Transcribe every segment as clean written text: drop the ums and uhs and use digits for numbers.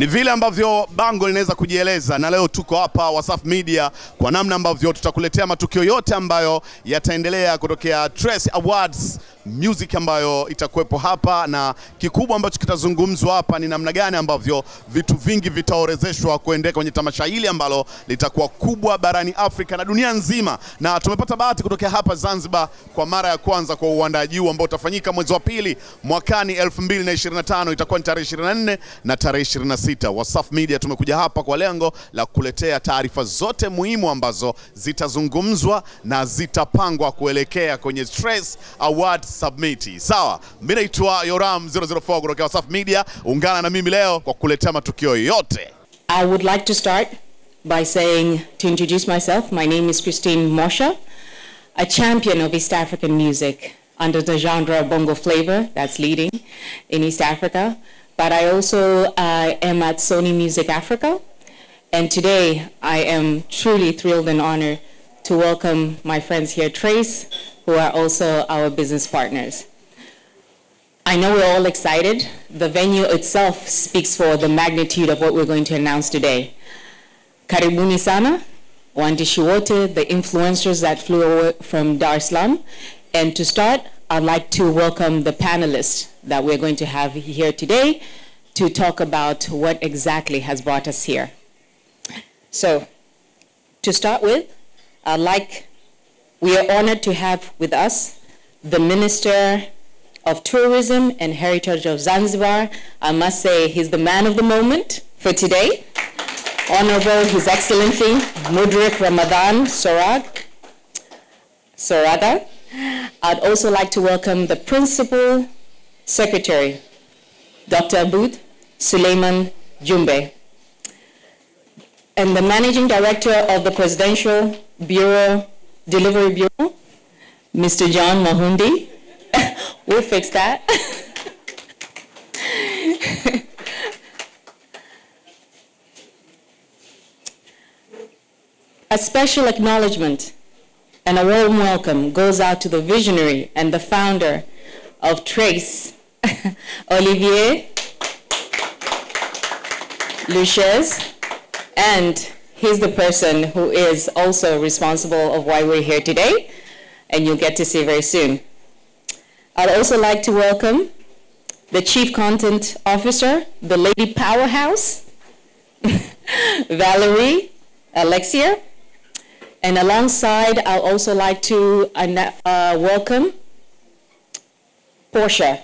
Ni vile ambavyo bango linaweza kujieleza, na leo tuko hapa Wasafi Media kwa namna ambavyo tutakuletea matukio yote ambayo yataendelea kutokea Trace Awards Music ambayo itakuwepo hapa, na kikubwa ambacho kitazungumzwa hapa ni namna gani ambavyo vitu vingi vitaorezeshwa kuendeka kwenye tamasha hili ambalo litakuwa kubwa barani Afrika na dunia nzima. Na tumepata bahati kutokea hapa Zanzibar kwa mara ya kwanza kwa uandaji huu ambao utafanyika mwezi wa pili mwakani 2025, itakuwa ni tarehe 24 na tarehe 26. Wasafi Media tumekuja hapa kwa lengo la kuletea taarifa zote muhimu ambazo zitazungumzwa na zitapangwa kuelekea kwenye Trace Awards Submit. Sawa, mimi naitwa Yoram 004 kutoka Wasafi Media. Ungana na mimi leo kwa kuletea matukio yote. I would like to start by saying, to introduce myself, my name is Christine Mosha, a champion of East African music under the genre bongo flavor that's leading in East Africa. But I also am at Sony Music Africa, and today I am truly thrilled and honored to welcome my friends here, Trace, who are also our business partners. I know we're all excited. The venue itself speaks for the magnitude of what we're going to announce today. Karibuni sana, waandishi wote, the influencers that flew away from Dar es Salaam. And to start, I'd like to welcome the panelists that we're going to have here today to talk about what exactly has brought us here. So, to start with, we are honored to have with us the Minister of Tourism and Heritage of Zanzibar. I must say he's the man of the moment for today. Honorable His Excellency Mudrik Ramadan Soraga. I'd also like to welcome the Principal Secretary, Dr. Aboud Suleiman Jumbe, and the Managing Director of the Presidential Delivery Bureau, Mr. John Mahundi. We'll fix that. A special acknowledgement and a warm welcome goes out to the visionary and the founder of Trace, 𝒓𝒊𝒈𝒉𝒕𝒔, and he's the person who is also responsible of why we're here today, and you'll get to see very soon. I'd also like to welcome the Chief Content Officer, the Lady Powerhouse, 𝒓𝒊𝒈𝒉𝒕 𝒔. And alongside, I'll also like to welcome Portia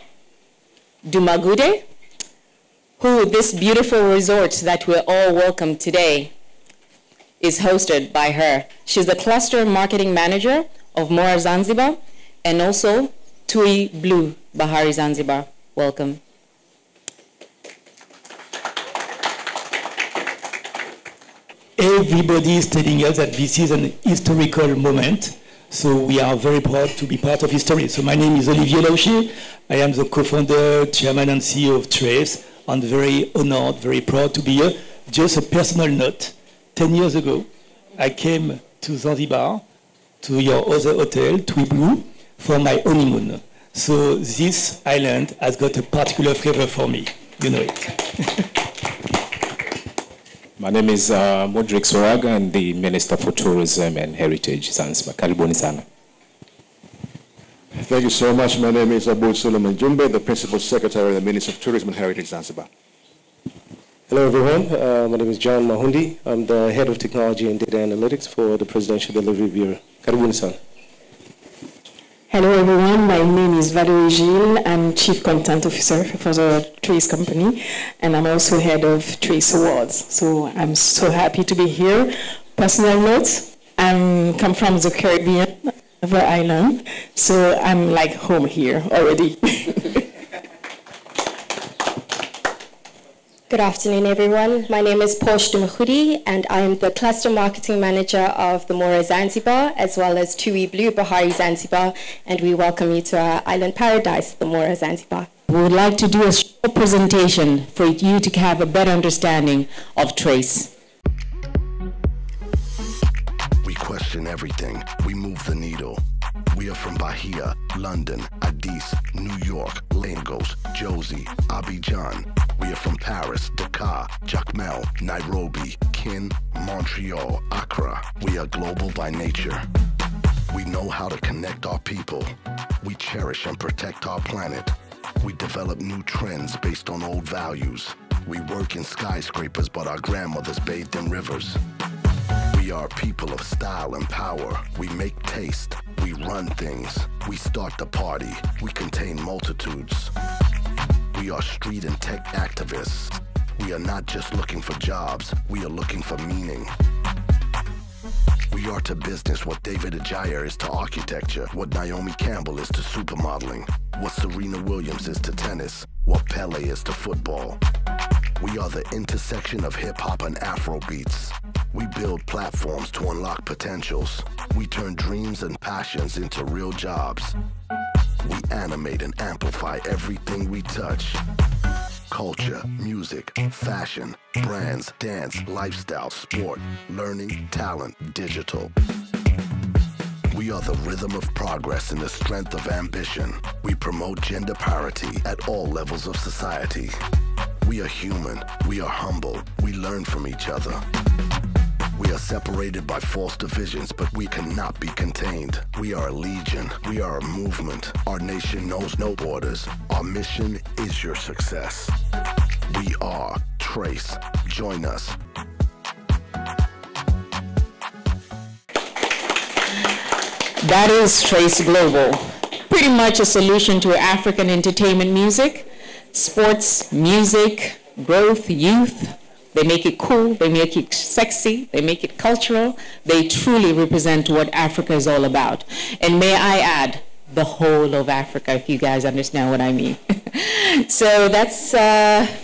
Dumagude, who this beautiful resort that we're all welcome today is hosted by her. She's the Cluster Marketing Manager of Mora Zanzibar, and also 𝒓𝒊𝒈𝒉𝒕🔂 Bahari Zanzibar. Welcome. Everybody is telling us that this is an historical moment, so we are very proud to be part of history. So my name is Olivier Laucher. I am the co-founder, chairman and CEO of Trace. I'm very honored, very proud to be here. Just a personal note, 10 years ago, I came to Zanzibar, to your other hotel, 𝒓𝒊𝒈𝒉𝒕, for my honeymoon. So this island has got a particular flavor for me. You know it. My name is Mudrik Soraga. I'm the Minister for Tourism and Heritage, Zanzibar. Karibuni sana. Thank you so much. My name is Aboud Suleiman Jumbe, the Principal Secretary of the Ministry of Tourism and Heritage, Zanzibar. Hello, everyone. My name is John Mahundi. I'm the Head of Technology and Data Analytics for the Presidential Delivery Bureau. Karibuni sana. Hello, everyone. My name is 𝒓𝒊𝒈𝒉𝒕🔂. I'm Chief Content Officer for the Trace Company, and I'm also Head of Trace Awards. So I'm so happy to be here. Personal notes, I come from the Caribbean, the island, so I'm like home here already. Good afternoon, everyone. My name is Portia Dumagude, and I am the Cluster Marketing Manager of the Mora Zanzibar, as well as 𝒓𝒊𝒈𝒉𝒕𝒔 Bahari Zanzibar, and we welcome you to our island paradise, the Mora Zanzibar. We would like to do a short presentation for you to have a better understanding of Trace. We question everything. We move the needle. We are from Bahia, London, Addis, New York, Lagos, Josie, Abidjan. We are from Paris, Dakar, Jacmel, Nairobi, Kin, Montreal, Accra. We are global by nature. We know how to connect our people. We cherish and protect our planet. We develop new trends based on old values. We work in skyscrapers, but our grandmothers bathed in rivers. We are people of style and power. We make taste. We run things. We start the party. We contain multitudes. We are street and tech activists. We are not just looking for jobs. We are looking for meaning. We are to business what David Ajayi is to architecture, what Naomi Campbell is to supermodeling, what Serena Williams is to tennis, what Pele is to football. We are the intersection of hip-hop and Afro beats. We build platforms to unlock potentials. We turn dreams and passions into real jobs. We animate and amplify everything we touch. Culture, music, fashion, brands, dance, lifestyle, sport, learning, talent, digital. We are the rhythm of progress and the strength of ambition. We promote gender parity at all levels of society. We are human, we are humble, we learn from each other. We are separated by false divisions, but we cannot be contained. We are a legion, we are a movement. Our nation knows no borders. Our mission is your success. We are Trace. Join us. That is Trace Global. Pretty much a solution to African entertainment music, sports, music, growth, youth. They make it cool, they make it sexy, they make it cultural. They truly represent what Africa is all about. And may I add, the whole of Africa, if you guys understand what I mean. So that's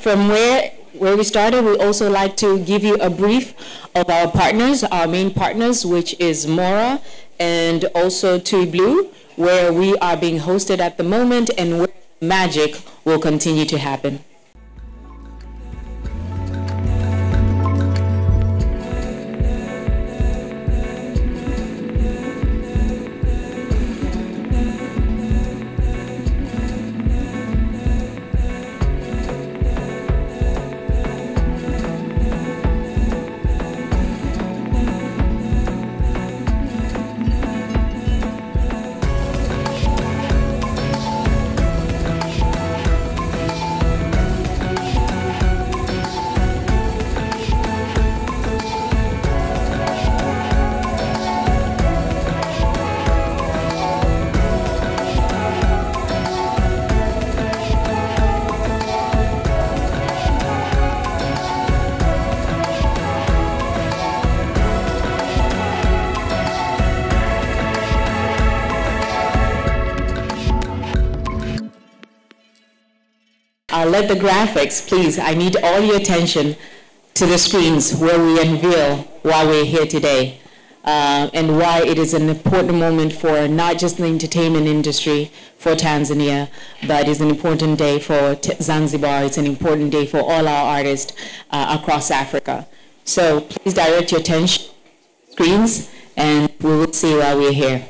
from where we started. We also like to give you a brief of our partners, our main partners, which is Mora and also TUI Blue, where we are being hosted at the moment and where magic will continue to happen. Let the graphics, please, I need all your attention to the screens where we unveil why we're here today and why it is an important moment for not just the entertainment industry for Tanzania, but it's an important day for Zanzibar. It's an important day for all our artists across Africa. So please direct your attention to the screens and we will see why we're here.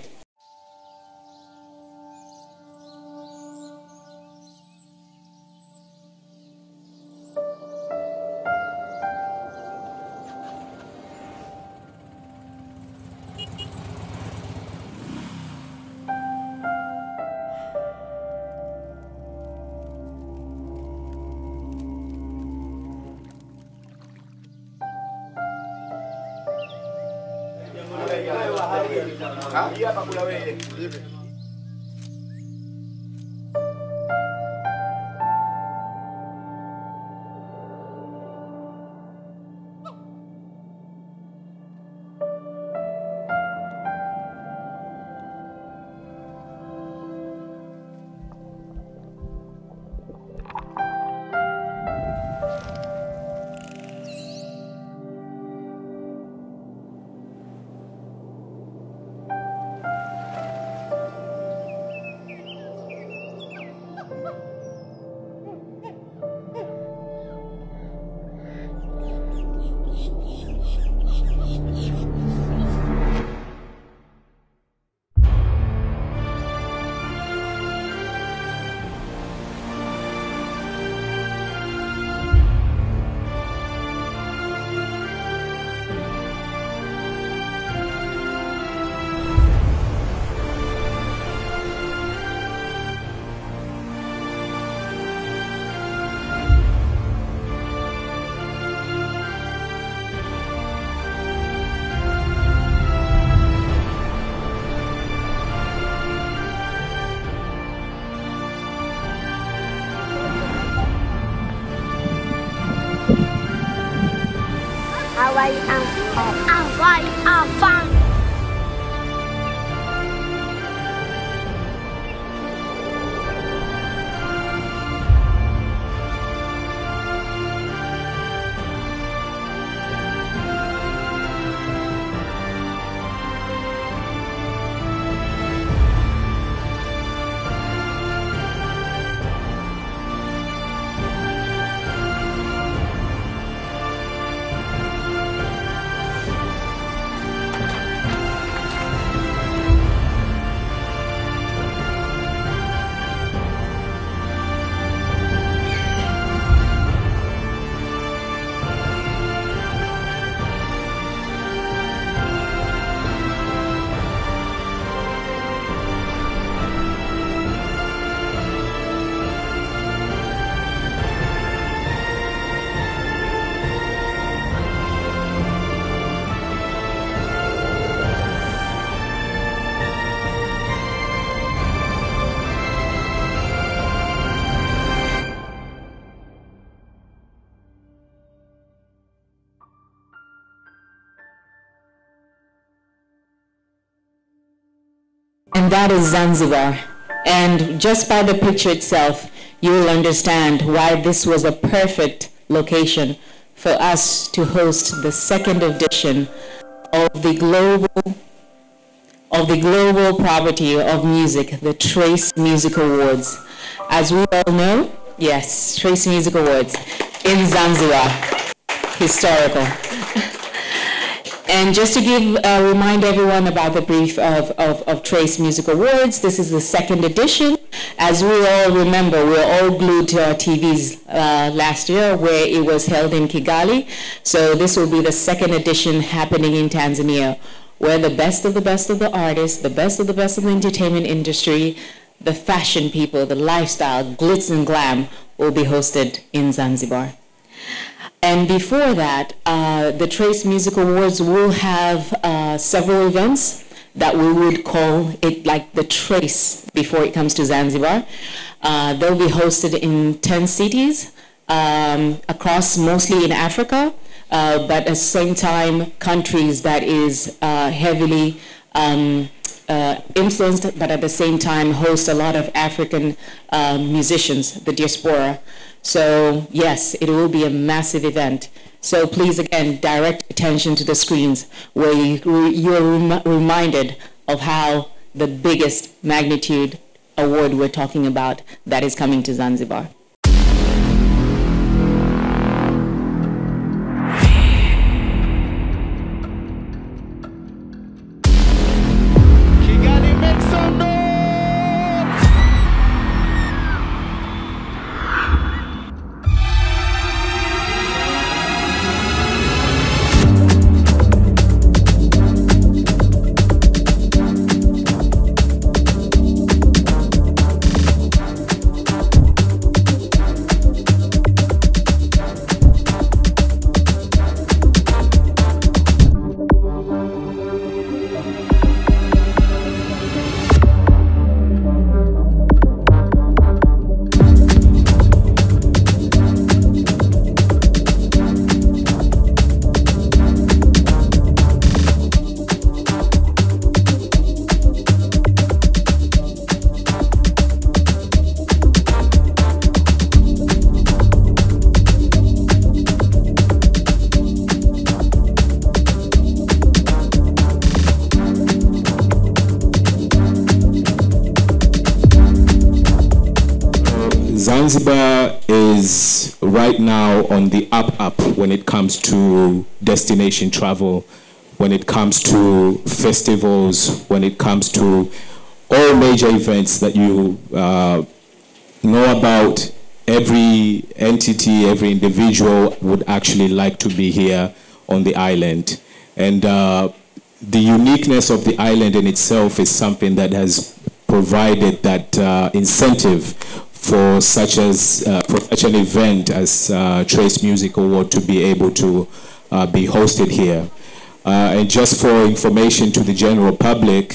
𝒓𝒊𝒈𝒉𝒕� And that is Zanzibar. And just by the picture itself, you will understand why this was a perfect location for us to host the second edition of the global property of music, the Trace Music Awards. As we all know, yes, Trace Music Awards in Zanzibar. Historical. And just to remind everyone about the brief of Trace Music Awards, this is the second edition. As we all remember, we were all glued to our TVs last year where it was held in Kigali. So this will be the second edition happening in Tanzania, where the best of the artists, the best of the entertainment industry, the fashion people, the lifestyle, glitz and glam will be hosted in Zanzibar. And before that, the Trace Music Awards will have several events that we would call it like the Trace before it comes to Zanzibar. They'll be hosted in 10 cities across mostly in Africa, but at the same time, countries that is heavily influenced, but at the same time host a lot of African musicians, the diaspora. So yes, it will be a massive event. So please, again, direct attention to the screens where you're reminded of how the biggest magnitude award we're talking about that is coming to Zanzibar. Zanzibar is right now on the up when it comes to destination travel, when it comes to festivals, when it comes to all major events that you know about. Every entity, every individual would actually like to be here on the island. And the uniqueness of the island in itself is something that has provided that incentive for such an event as Trace Music Award to be able to be hosted here. And just for information to the general public,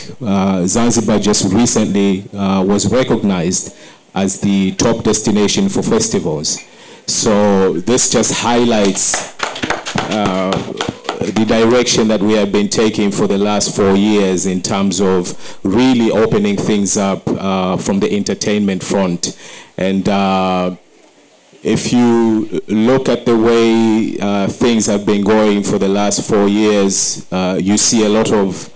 Zanzibar just recently was recognized as the top destination for festivals. So this just highlights the direction that we have been taking for the last 4 years in terms of really opening things up from the entertainment front. And if you look at the way things have been going for the last 4 years, you see a lot of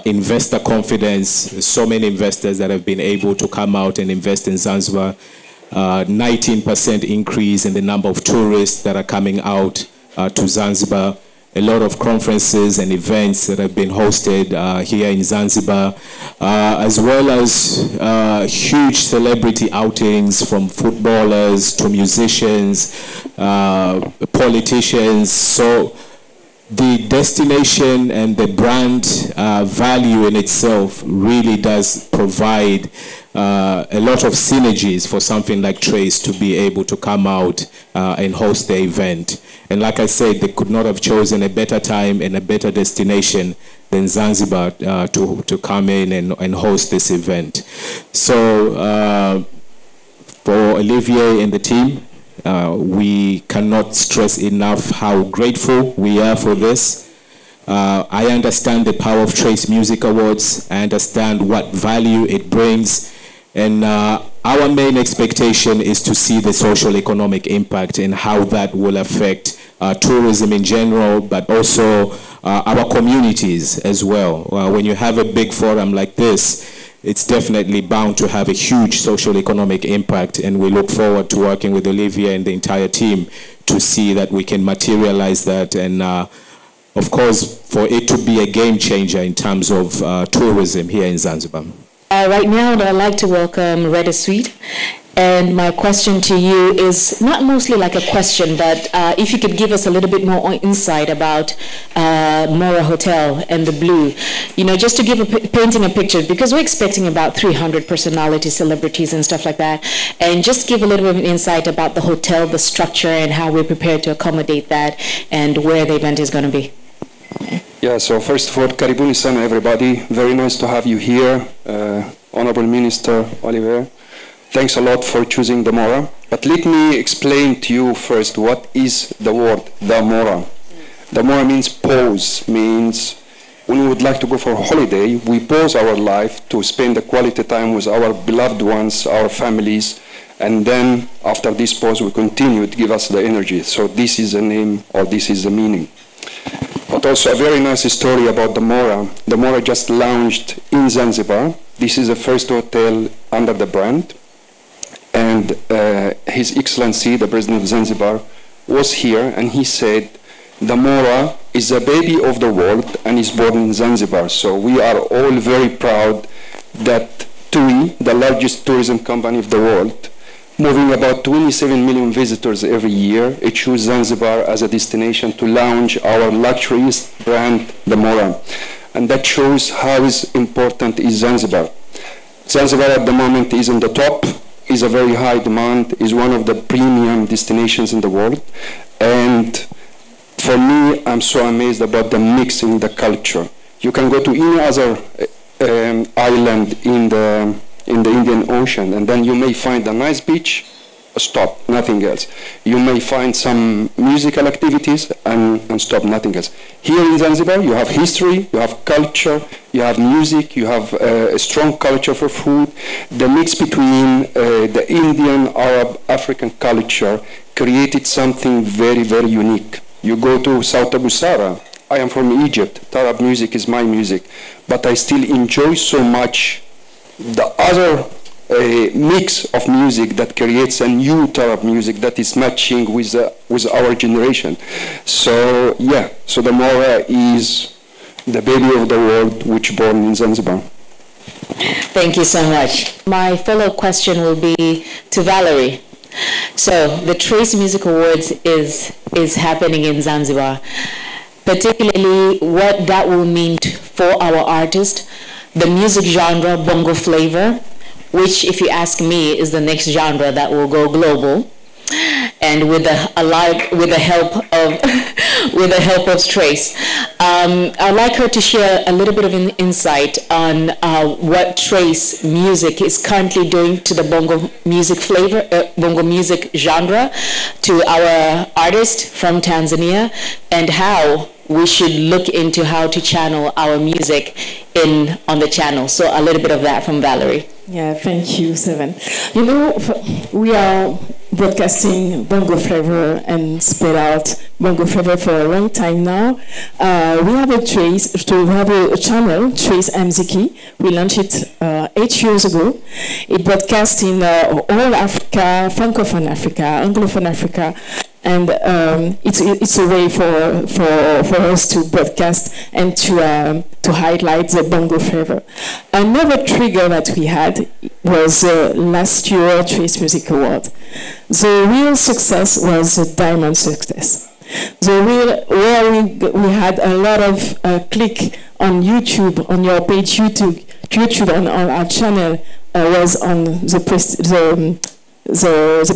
investor confidence. So many investors that have been able to come out and invest in Zanzibar. 19% increase in the number of tourists that are coming out to Zanzibar. A lot of conferences and events that have been hosted here in Zanzibar, as well as huge celebrity outings from footballers to musicians, politicians. So the destination and the brand value in itself really does provide a lot of synergies for something like Trace to be able to come out and host the event. And like I said, they could not have chosen a better time and a better destination than Zanzibar to come in and host this event. So for Olivier and the team, we cannot stress enough how grateful we are for this. I understand the power of Trace Music Awards. I understand what value it brings. And our main expectation is to see the social economic impact and how that will affect tourism in general, but also our communities as well. When you have a big forum like this, it's definitely bound to have a huge social economic impact, and we look forward to working with Olivier and the entire team to see that we can materialize that, and of course for it to be a game changer in terms of tourism here in Zanzibar. Right now I'd like to welcome 𝒓𝒊𝒈𝒉𝒕. And my question to you is not mostly like a question, but if you could give us a little bit more insight about Mora Hotel and the Blue. You know, just to give painting a picture, because we're expecting about 300 personalities, celebrities and stuff like that. And just give a little bit of insight about the hotel, the structure, and how we're prepared to accommodate that and where the event is going to be. Yeah, so first of all, karibuni sana everybody. Very nice to have you here, Honorable Minister Olivier. Thanks a lot for choosing the Mora. But let me explain to you first what is the word, the Mora. The Mora means pause, means when we would like to go for a holiday, we pause our life to spend the quality time with our beloved ones, our families, and then after this pause we continue to give us the energy. So this is the name, or this is the meaning. But also a very nice story about the Mora. The Mora just launched in Zanzibar. This is the first hotel under the brand. And His Excellency, the President of Zanzibar, was here and he said, the Mora is a baby of the world and is born in Zanzibar. So we are all very proud that TUI, the largest tourism company of the world, moving about 27 million visitors every year, it chose Zanzibar as a destination to launch our luxurious brand, the Mora. And that shows how important is Zanzibar. Zanzibar at the moment is on the top, is a very high demand, is one of the premium destinations in the world. And for me, I'm so amazed about the mix in the culture. You can go to any other island in the Indian Ocean, and then you may find a nice beach, stop, nothing else. You may find some musical activities and stop, nothing else. Here in Zanzibar, you have history, you have culture, you have music, you have a strong culture for food. The mix between the Indian, Arab, African culture created something very, very unique. You go to South Abu Sara. I am from Egypt. Tarab music is my music, but I still enjoy so much the other mix of music that creates a new Tarab music that is matching with our generation. So yeah, so the Mora is the baby of the world which born in Zanzibar. Thank you so much. My follow-up question will be to Valerie. So the Trace Music Awards is happening in Zanzibar, particularly what that will mean for our artists, the music genre, bongo flavor, which, if you ask me, is the next genre that will go global. And with the help with the help of Trace. I'd like her to share a little bit of an insight on what Trace music is currently doing to the bongo music flavor, bongo music genre, to our artists from Tanzania, and how we should look into how to channel our music on the channel. So a little bit of that from Valerie. Yeah, thank you, Seven. You know, we are broadcasting bongo flavor and spread out bongo flavor for a long time now. We have a channel, Trace 𝒓𝒔𝒂𝒄. We launched it 8 years ago. It broadcasts in all Africa, Francophone Africa, Anglophone Africa. And it's a way for us to broadcast and to highlight the bongo flavor. Another trigger that we had was last year Trace Music Award. The real success was the diamond success. Where we had a lot of click on YouTube, on your page YouTube on our channel was on the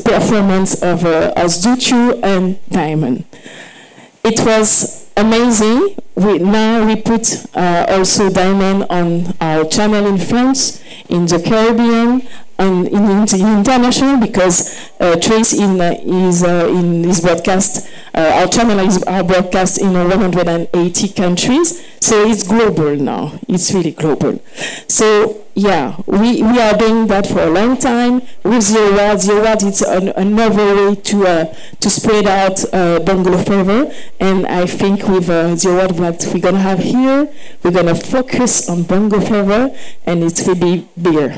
performance of Uzinduzi and Diamond. It was amazing. Now we put also Diamond on our channel in France, in the Caribbean, and in the international, because Trace is broadcast, our channel is broadcast in 180 countries, so it's global now. It's really global. So yeah, we are doing that for a long time with the award. The award is another way to spread out bongo flavor, and I think with the award that we're gonna have here, we're gonna focus on bongo flavor, and it will be bigger.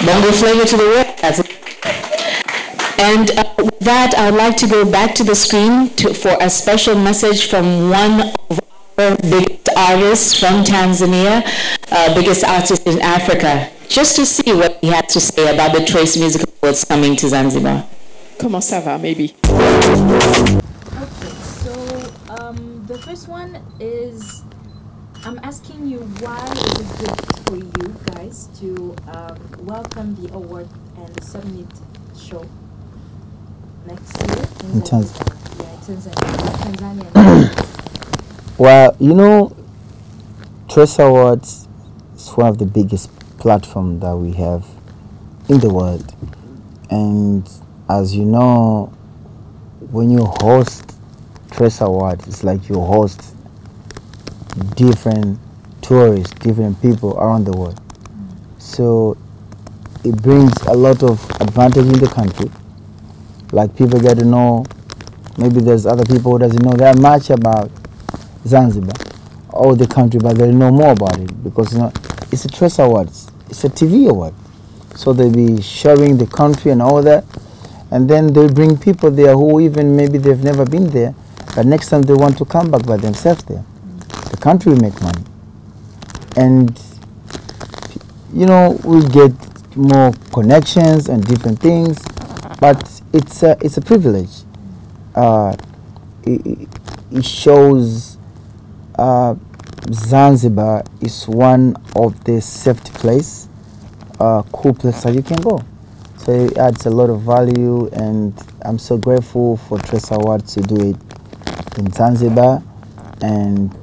Bongo flavor to the world. And with that, I would like to go back to the screen for a special message from one of our biggest artists from Tanzania, biggest artist in Africa, just to see what he had to say about the Trace Music Awards coming to Zanzibar. Comment ça va, maybe? Okay, so the first one is, I'm asking you, why is it good for you guys to welcome the award and the summit show next year in Tanzania? Well, you know, Trace Awards is one of the biggest platforms that we have in the world. And as you know, when you host Trace Awards, it's like you host different tourists, different people around the world. So it brings a lot of advantage in the country. Like people get to know, maybe there's other people who doesn't know that much about Zanzibar or the country, but they know more about it because, you know, it's a Trace Awards, it's a TV award. So they'll be showing the country and all that, and then they'll bring people there who even maybe they've never been there, but next time they want to come back by themselves there. The country will make money, and you know, we get more connections and different things, but it's a privilege. It shows Zanzibar is one of the safety place, cool place that you can go. So it adds a lot of value, and I'm so grateful for Trace Awards to do it in Zanzibar, and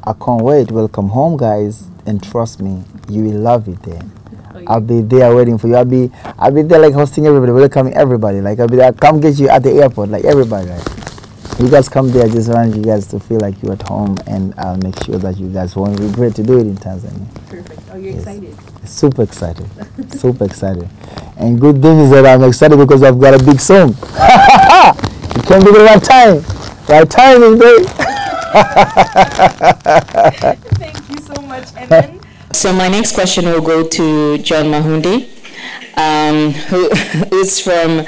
I can't wait. Welcome home, guys, and trust me, you will love it there. I'll be there waiting for you. I'll be there like hosting everybody, welcoming everybody. Like I'll be there, come get you at the airport, like everybody. Right? You guys come there, I just want you guys to feel like you're at home, and I'll make sure that you guys won't regret to do it in Tanzania. Perfect. Are you excited? Super excited. Super excited. And good thing is that I'm excited because I've got a big song. It came to the right time. Right timing, babe. Thank you so much. And then so my next question will go to John Mahundi, who is from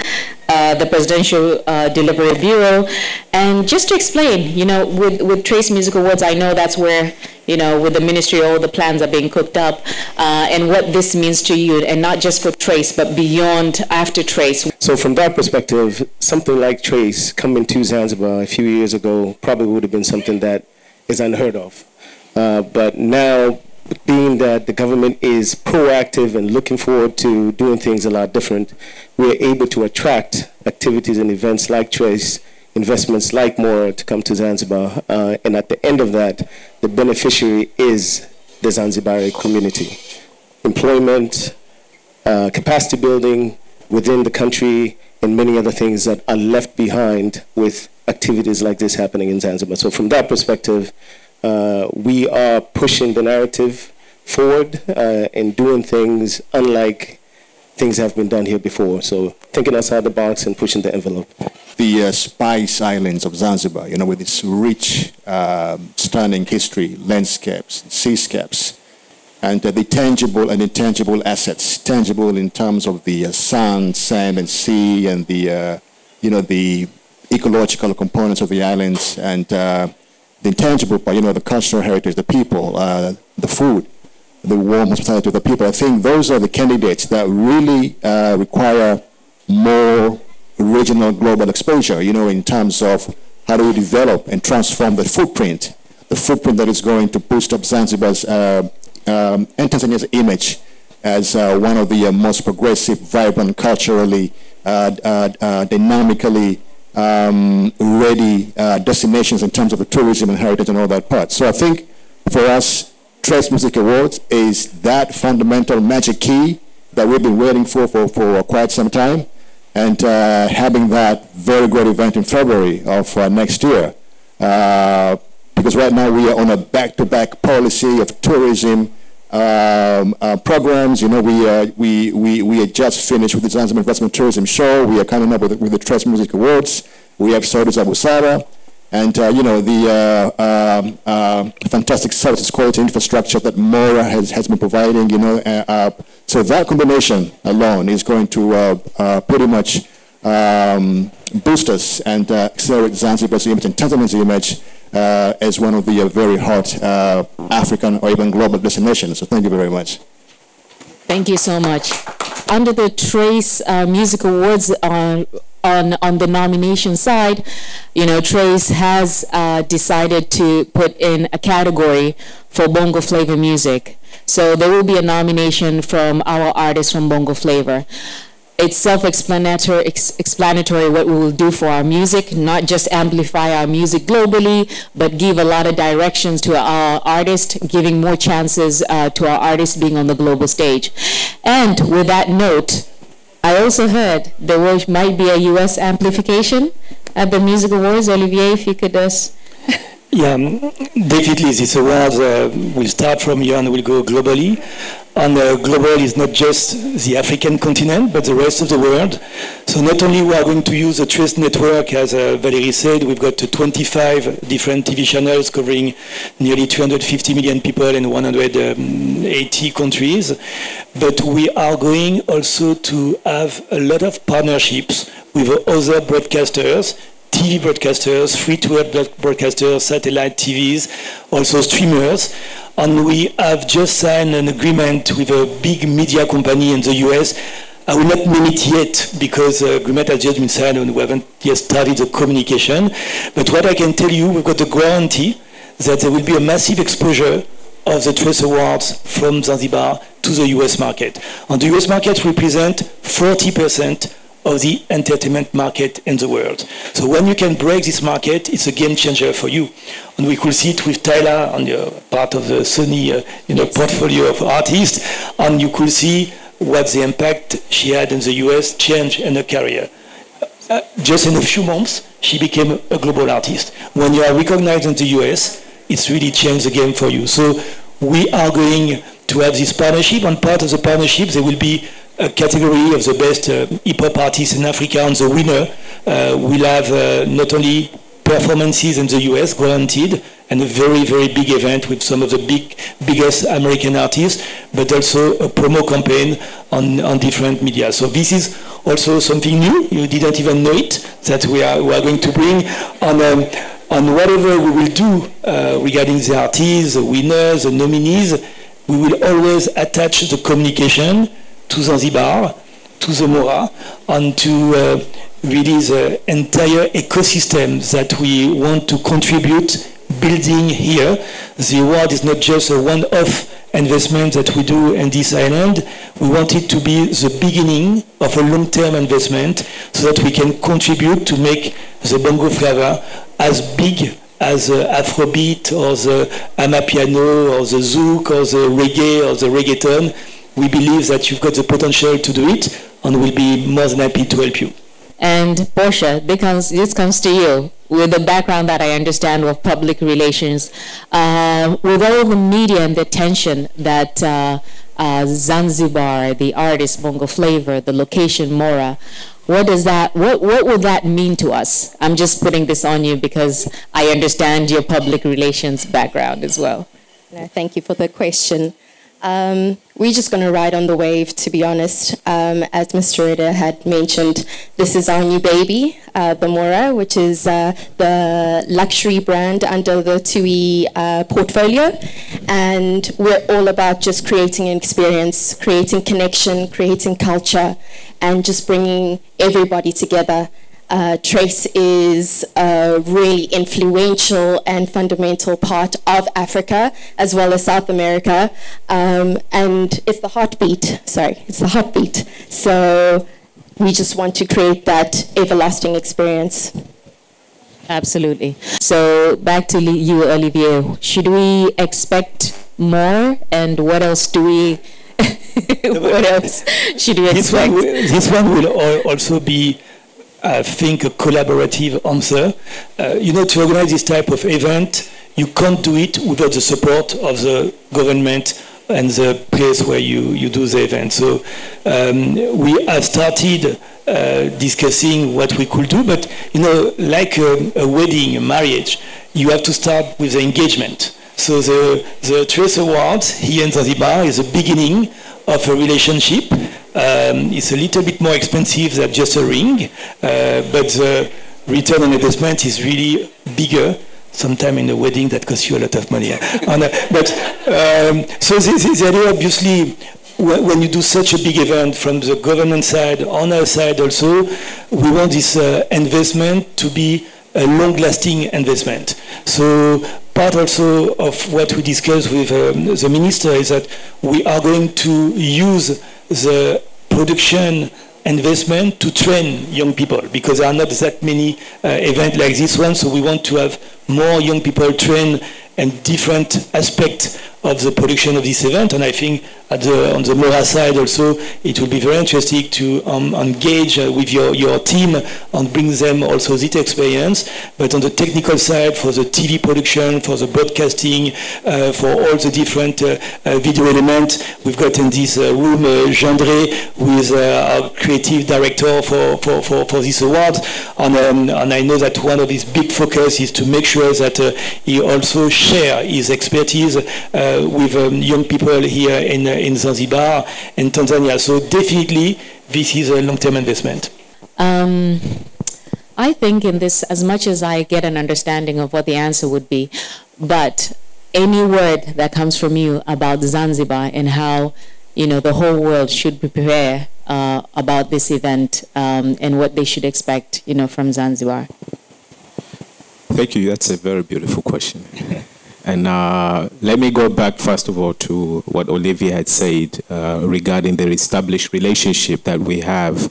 the Presidential Delivery Bureau. And just to explain, you know, with Trace Music Awards, I know that's where, you know, with the ministry, all the plans are being cooked up, and what this means to you, and not just for Trace, but beyond after Trace. So from that perspective, something like Trace coming to Zanzibar a few years ago probably would have been something that is unheard of. But now being that the government is proactive and looking forward to doing things a lot different, we're able to attract activities and events like Trace, investments like Mora to come to Zanzibar. And at the end of that, the beneficiary is the Zanzibari community. Employment, capacity building within the country, and many other things that are left behind with activities like this happening in Zanzibar. So from that perspective, we are pushing the narrative forward and doing things unlike things have been done here before. So thinking outside the box and pushing the envelope. The Spice Islands of Zanzibar, you know, with its rich, stunning history, landscapes, seascapes, and the tangible and intangible assets. Tangible in terms of the sun, sand, and sea, and the, you know, the ecological components of the islands, and the intangible part, you know, the cultural heritage, the people, the food, the warm hospitality of the people. I think those are the candidates that really require more regional global exposure, you know, in terms of how do we develop and transform the footprint that is going to boost up Zanzibar's and Tanzania's image as one of the most progressive, vibrant, culturally, dynamically ready destinations in terms of the tourism and heritage and all that part. So I think for us, Trace Music Awards is that fundamental magic key that we've been waiting for quite some time. And having that very great event in February of next year. Because right now we are on a back-to-back policy of tourism programs. You know, we are just finished with the Zanzibar Investment Tourism Show. We are coming up with the Trace Music Awards. We have Saudi Busara, and you know, the fantastic services quality infrastructure that Mora has been providing. You know, so that combination alone is going to pretty much boost us and accelerate Zanzibar's image and Tanzania's image as one of the very hot African or even global destinations. So thank you very much. Thank you so much. Under the Trace Music Awards on the nomination side, you know, Trace has decided to put in a category for Bongo Flava music. So there will be a nomination from our artists from Bongo Flava. It's self-explanatory what we will do for our music, not just amplify our music globally, but give a lot of directions to our artists, giving more chances to our artists being on the global stage. And with that note, I also heard there might be a US amplification at the Music Awards. Olivier, if you could just... Yeah, definitely this award will start from here and will go globally. And global is not just the African continent, but the rest of the world. So not only we are going to use the Trace network, as Valérie said, we've got 25 different TV channels covering nearly 350 million people in 180 countries. But we are going also to have a lot of partnerships with other broadcasters, TV broadcasters, free-to-air broadcasters, satellite TVs, also streamers. And we have just signed an agreement with a big media company in the US. I will not name it yet because the agreement has just been signed and we haven't yet started the communication. But what I can tell you, we've got a guarantee that there will be a massive exposure of the Trace Awards from Zanzibar to the US market. And the US market represents 40% of the entertainment market in the world. So when you can break this market, it's a game changer for you. And we could see it with Tyler on the part of the Sony portfolio of artists, and you could see what the impact she had in the US change in her career. Just in a few months, she became a global artist. When you are recognized in the US, it's really changed the game for you. So we are going to have this partnership, and part of the partnership, there will be a category of the best hip-hop artists in Africa, and the winner will have not only performances in the US, guaranteed, and a very, very big event with some of the biggest American artists, but also a promo campaign on different media. So this is also something new. You didn't even know it, that we are going to bring on whatever we will do regarding the artists, the winners, the nominees. We will always attach the communication to Zanzibar, to the Mora, and to really the entire ecosystem that we want to contribute building here. The award is not just a one-off investment that we do in this island, we want it to be the beginning of a long-term investment so that we can contribute to make the bongo flava as big as the Afrobeat or the Amapiano or the Zouk or the reggae or the reggaeton. We believe that you've got the potential to do it, and we'll be more than happy to help you. And Portia, this comes to you with the background that I understand of public relations. With all the media and the attention that Zanzibar, the artist Bongo Flavor, the location Mora, what would that mean to us? I'm just putting this on you because I understand your public relations background as well. No, thank you for the question. We're just going to ride on the wave, to be honest. As Mr. Rita had mentioned, this is our new baby, the Mora, which is the luxury brand under the TUI portfolio. And we're all about just creating an experience, creating connection, creating culture, and just bringing everybody together. Trace is a really influential and fundamental part of Africa as well as South America, and it's the heartbeat, it's the heartbeat. So we just want to create that everlasting experience. Absolutely. So back to you, Olivier. Should we expect more, and what else do we, what else should we expect? This one will also be, I think, a collaborative answer. To organize this type of event, you can't do it without the support of the government and the place where you do the event. So we have started discussing what we could do, but like a wedding, a marriage, you have to start with the engagement. So the Trace Awards here in Zanzibar is the beginning of a relationship. It's a little bit more expensive than just a ring, but the return on investment is really bigger. Sometime in a wedding that costs you a lot of money. So the idea, obviously, when you do such a big event from the government side, on our side also, we want this investment to be a long-lasting investment. So part also of what we discussed with the minister is that we are going to use the production investment to train young people, because there are not that many events like this one, so we want to have more young people trained in different aspects of the production of this event. And I think on the Mora side also, it will be very interesting to engage with your team and bring them also this experience. But on the technical side, for the TV production, for the broadcasting, for all the different video elements, we've got in this room Gendré, who is our creative director for this award. And I know that one of his big focus is to make sure that he also share his expertise with young people here in Zanzibar and Tanzania. So definitely this is a long-term investment. I think in this, as much as I get an understanding of what the answer would be, but any word that comes from you about Zanzibar and how the whole world should prepare about this event and what they should expect from Zanzibar. Thank you. That's a very beautiful question. And let me go back, first of all, to what Olivier had said regarding the established relationship that we have.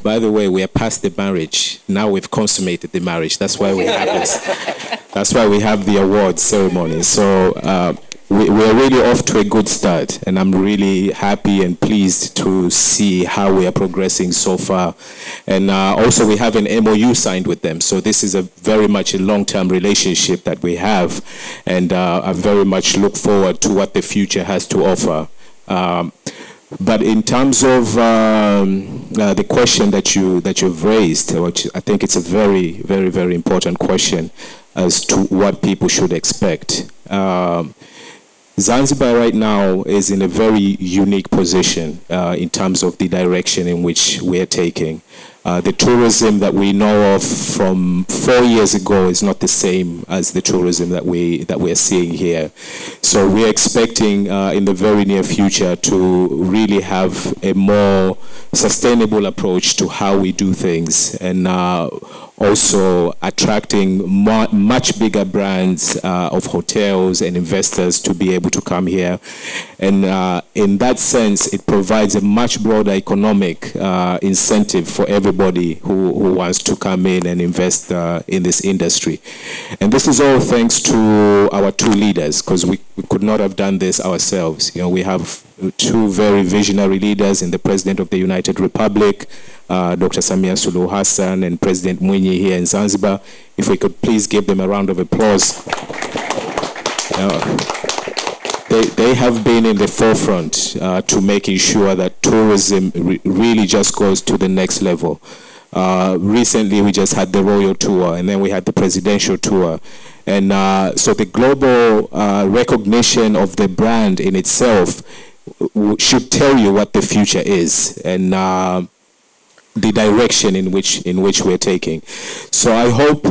By the way, we are past the marriage. Now we've consummated the marriage. That's why we have this. That's why we have the award ceremony. So we're really off to a good start, and I'm really happy and pleased to see how we are progressing so far. And also we have an MOU signed with them, so this is very much a long-term relationship that we have, and I very much look forward to what the future has to offer. But in terms of the question that you've raised, which I think it's a very, very, very important question as to what people should expect. Zanzibar right now is in a very unique position in terms of the direction in which we're taking. The tourism that we know of from 4 years ago is not the same as the tourism that we are seeing here. So we're expecting in the very near future to really have a more sustainable approach to how we do things, and also attracting much bigger brands of hotels and investors to be able to come here. And in that sense, it provides a much broader economic incentive for everybody who wants to come in and invest in this industry. And this is all thanks to our two leaders, because we could not have done this ourselves. You know, we have two very visionary leaders in the President of the United Republic, Dr. Samia Suluhu Hassan, and President Mwinyi here in Zanzibar. If we could please give them a round of applause. They have been in the forefront to making sure that tourism really just goes to the next level. Recently, we just had the royal tour, and then we had the presidential tour. And so the global recognition of the brand in itself should tell you what the future is, and the direction in which we're taking. So I hope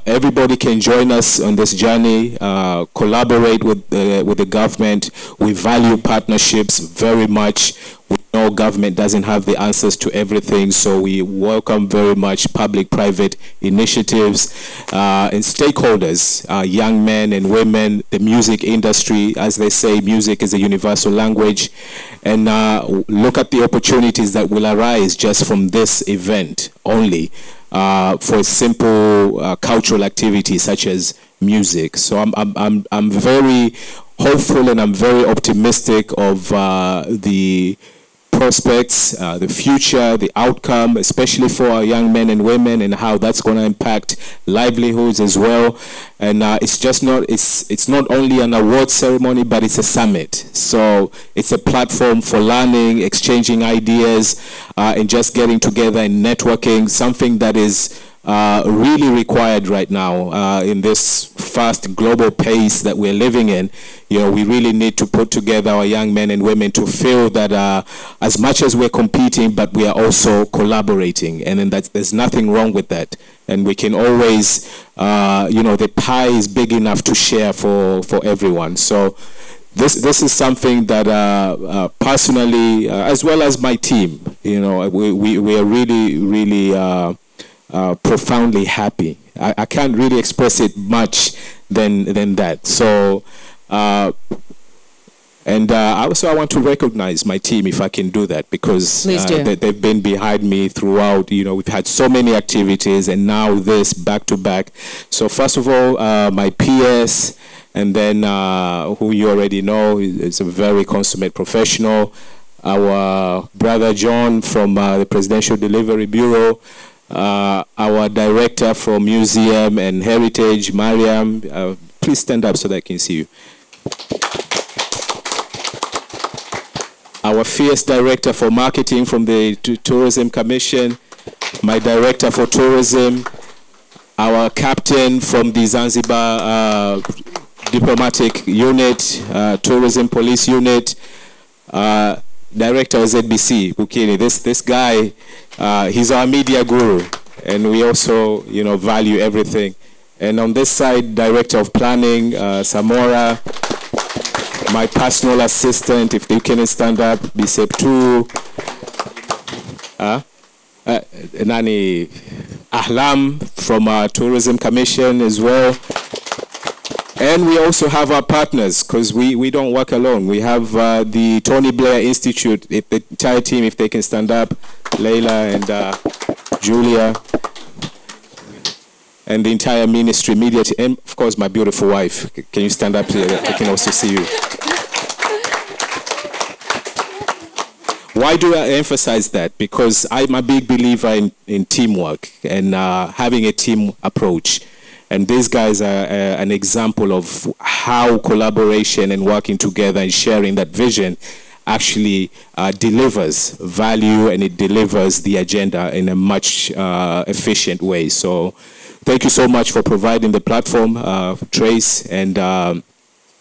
everybody can join us on this journey, collaborate with the government. We value partnerships very much. We know government doesn't have the answers to everything, so we welcome very much public-private initiatives and stakeholders, young men and women, the music industry. As they say, music is a universal language. And look at the opportunities that will arise just from this event only for simple cultural activities such as music. So I'm very hopeful, and I'm very optimistic of the prospects, the future, the outcome, especially for our young men and women, and how that's going to impact livelihoods as well. And it's not only an award ceremony, but it's a summit. So it's a platform for learning, exchanging ideas, and just getting together and networking, something that is really required right now in this fast global pace that we're living in. You know, we really need to put together our young men and women to feel that as much as we're competing, but we are also collaborating, and then there's nothing wrong with that. And we can always, you know, the pie is big enough to share for everyone. So this is something that personally, as well as my team, you know, we are really profoundly happy. I can't really express it much than that. So also I want to recognize my team, if I can do that, because they've been behind me throughout. You know, we've had so many activities, and now this back to back. So first of all, my PS, and then who you already know is a very consummate professional, our brother John from the Presidential Delivery Bureau, our director from Museum and Heritage, Mariam. Please stand up so that I can see you. Our fierce director for marketing from the Tourism Commission, my director for tourism, our captain from the Zanzibar diplomatic unit, tourism police unit, director of ZBC, Bukini. This guy, he's our media guru, and we also, you know, value everything. And on this side, director of planning, Samora, my personal assistant, if they can stand up, 𝒓𝒊𝒈𝒉𝒕, Nani Ahlam from our Tourism Commission as well. And we also have our partners, because we don't work alone. We have the Tony Blair Institute, the entire team, if they can stand up, Leila and Julia, and the entire ministry, media team, and of course my beautiful wife. Can you stand up so I can also see you? Why do I emphasize that? Because I'm a big believer in teamwork and having a team approach. And these guys are an example of how collaboration and working together and sharing that vision actually delivers value, and it delivers the agenda in a much efficient way. So thank you so much for providing the platform, Trace, and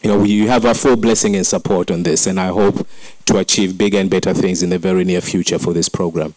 you know, you have our full blessing and support on this, and I hope to achieve bigger and better things in the very near future for this program.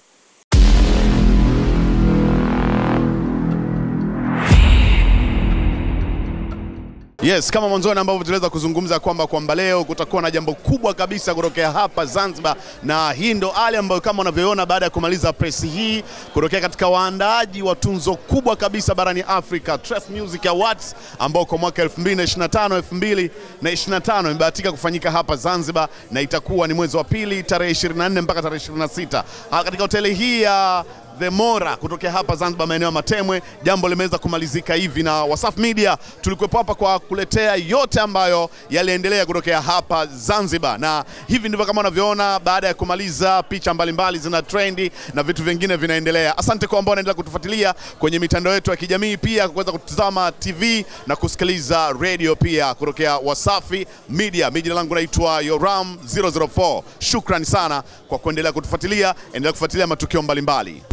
Yes, kama mwanzoni ambavyo tuliweza kuzungumza kwamba leo kutakuwa na jambo kubwa kabisa kutokea hapa Zanzibar, na hii ndo hali ambayo kama unavyoona baada ya kumaliza press hii kutokea katika waandaaji wa tunzo kubwa kabisa barani Afrika, 𝒓𝒊𝒈𝒉𝒕 Awards, ambao kwa mwaka 2025 imebahatika kufanyika hapa Zanzibar, na itakuwa ni mwezi wa pili tarehe 24 mpaka tarehe 26 katika hoteli hii ya the Mora kutokea hapa Zanzibar maeneo ya Matemwe. Jambo limeweza kumalizika hivi, na Wasafi Media tulikuwepo hapa kwa kuletea yote ambayo yaliendelea kutokea hapa Zanzibar, na hivi ndivyo kama unavyoona baada ya kumaliza picha mbalimbali zina trendi na vitu vingine vinaendelea. Asante kwa ambao wanaendelea kutufuatilia kwenye mitandao yetu ya kijamii, pia kuweza kutazama TV na kusikiliza radio pia kutokea Wasafi Media. Jina langu naitwa Yoram 004. Shukrani sana kwa kuendelea kutufuatilia, endelea kufuatilia matukio mbalimbali.